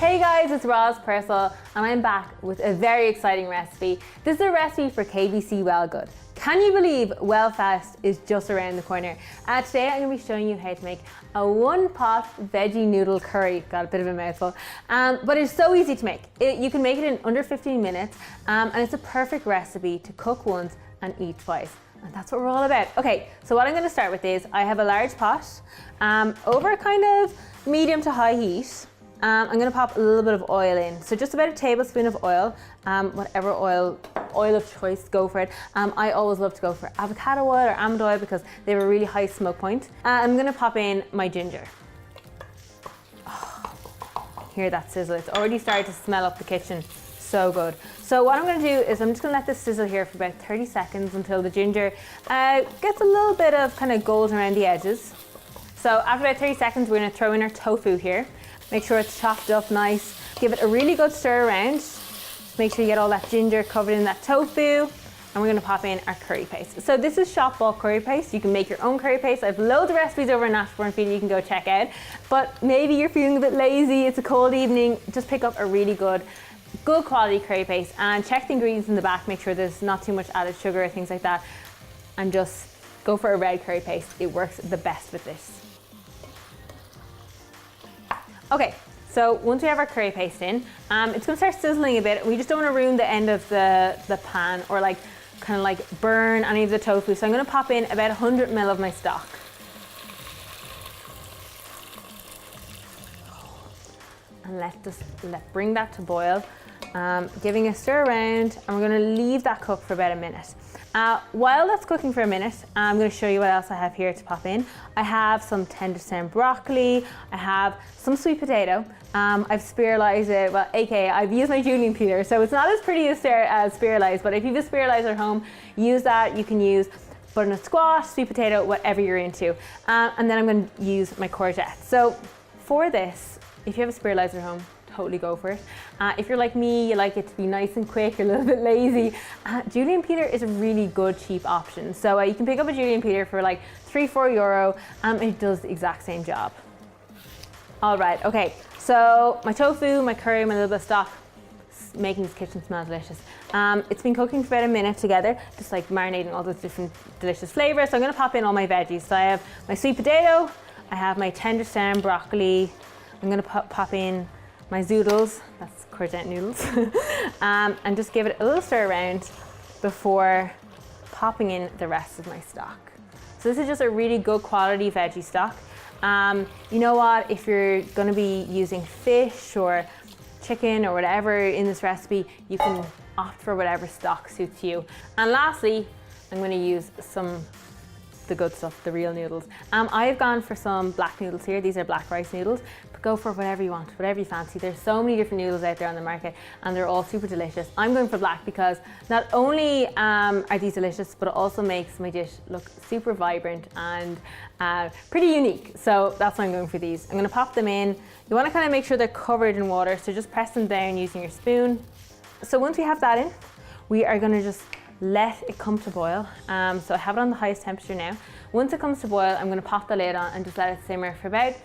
Hey guys, it's Roz Purcell and I'm back with a very exciting recipe. This is a recipe for KBC WellGood. Can you believe WellFest is just around the corner? Today I'm going to be showing you how to make a one-pot veggie noodle curry. Got a bit of a mouthful, but it's so easy to make. You can make it in under 15 minutes and it's a perfect recipe to cook once and eat twice. And that's what we're all about. Okay, so what I'm going to start with is I have a large pot over kind of medium to high heat. I'm going to pop a little bit of oil in. So just about a tablespoon of oil, whatever oil of choice, go for it. I always love to go for avocado oil or almond oil because they have a really high smoke point. I'm going to pop in my ginger. Oh, hear that sizzle. It's already started to smell up the kitchen. So good. So what I'm going to do is I'm just going to let this sizzle here for about 30 seconds until the ginger gets a little bit of kind of gold around the edges. So after about 30 seconds, we're going to throw in our tofu here. Make sure it's chopped up nice. Give it a really good stir around. Just make sure you get all that ginger covered in that tofu. And we're gonna pop in our curry paste. So this is shop bought curry paste. You can make your own curry paste. I have loads of recipes over on Ashbourne Feed you can go check out. But maybe you're feeling a bit lazy, it's a cold evening, just pick up a really good quality curry paste and check the ingredients in the back. Make sure there's not too much added sugar or things like that. And just go for a red curry paste. It works the best with this. Okay, so once we have our curry paste in, it's gonna start sizzling a bit. We just don't wanna ruin the end of the pan or kind of burn any of the tofu. So I'm gonna pop in about 100 ml of my stock. And bring that to boil, giving a stir around, and we're gonna leave that cook for about a minute. While that's cooking for a minute, I'm going to show you what else I have here to pop in. I have some tender stem broccoli, I have some sweet potato, I've spiralized it, well, aka I've used my julienne peeler, so it's not as pretty as spiralized, but if you have a spiralizer at home, use that. You can use butternut squash, sweet potato, whatever you're into. And then I'm going to use my courgette. So for this, if you have a spiralizer at home, totally go for it. If you're like me, you like it to be nice and quick, you're a little bit lazy, julienne peeler is a really good cheap option. So you can pick up a julienne peeler for like €3-4 and it does the exact same job. All right, okay, so my tofu, my curry, my little bit of stock, making this kitchen smell delicious. It's been cooking for about a minute together, just like marinating all those different delicious flavors. So I'm gonna pop in all my veggies. So I have my sweet potato, I have my tender stem broccoli, I'm gonna pop in my zoodles, that's courgette noodles, and just give it a little stir around before popping in the rest of my stock. So this is just a really good quality veggie stock. You know what, if you're gonna be using fish or chicken or whatever in this recipe, you can opt for whatever stock suits you. And lastly, I'm gonna use the good stuff, the real noodles. I've gone for some black noodles here. These are black rice noodles, but go for whatever you want, whatever you fancy. There's so many different noodles out there on the market and they're all super delicious. I'm going for black because not only are these delicious, but it also makes my dish look super vibrant and pretty unique. So that's why I'm going for these. I'm gonna pop them in. You wanna kind of make sure they're covered in water, so just press them down using your spoon. So once we have that in, we are gonna just let it come to boil. So I have it on the highest temperature now. Once it comes to boil, I'm gonna pop the lid on and just let it simmer for about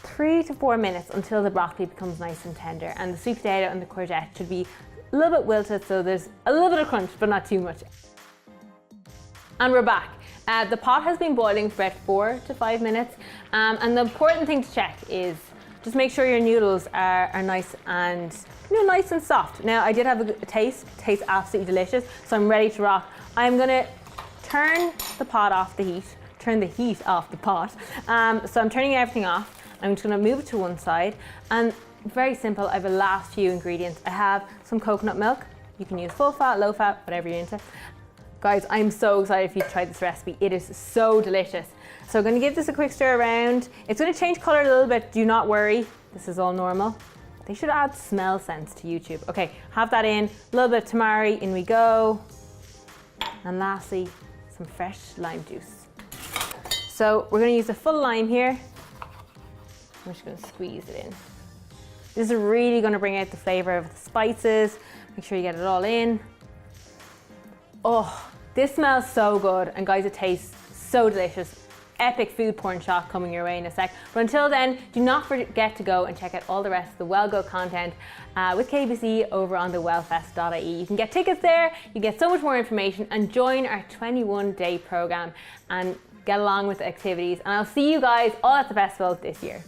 3 to 4 minutes until the broccoli becomes nice and tender. And the sweet potato and the courgette should be a little bit wilted, so there's a little bit of crunch, but not too much. And we're back. The pot has been boiling for about 4 to 5 minutes. And the important thing to check is just make sure your noodles are nice and nice and soft. Now I did have a taste. It tastes absolutely delicious, so I'm ready to rock. I'm gonna turn the pot off the heat, turn the heat off the pot. So I'm turning everything off. I'm just gonna move it to one side, and very simple. I have a last few ingredients. I have some coconut milk. You can use full fat, low fat, whatever you're into. Guys, I'm so excited for you to try this recipe. It is so delicious. So I'm gonna give this a quick stir around. It's gonna change color a little bit, do not worry. This is all normal. They should add smell sense to YouTube. Okay, have that in, a little bit of tamari, in we go. And lastly, some fresh lime juice. So we're gonna use a full lime here. I'm just gonna squeeze it in. This is really gonna bring out the flavor of the spices. Make sure you get it all in. Oh, this smells so good. And guys, it tastes so delicious. epic food porn shot coming your way in a sec. But until then, do not forget to go and check out all the rest of the WellGood content with KBC over on the wellfest.ie. You can get tickets there, you get so much more information, and join our 21-day program and get along with the activities. And I'll see you guys all at the festival this year.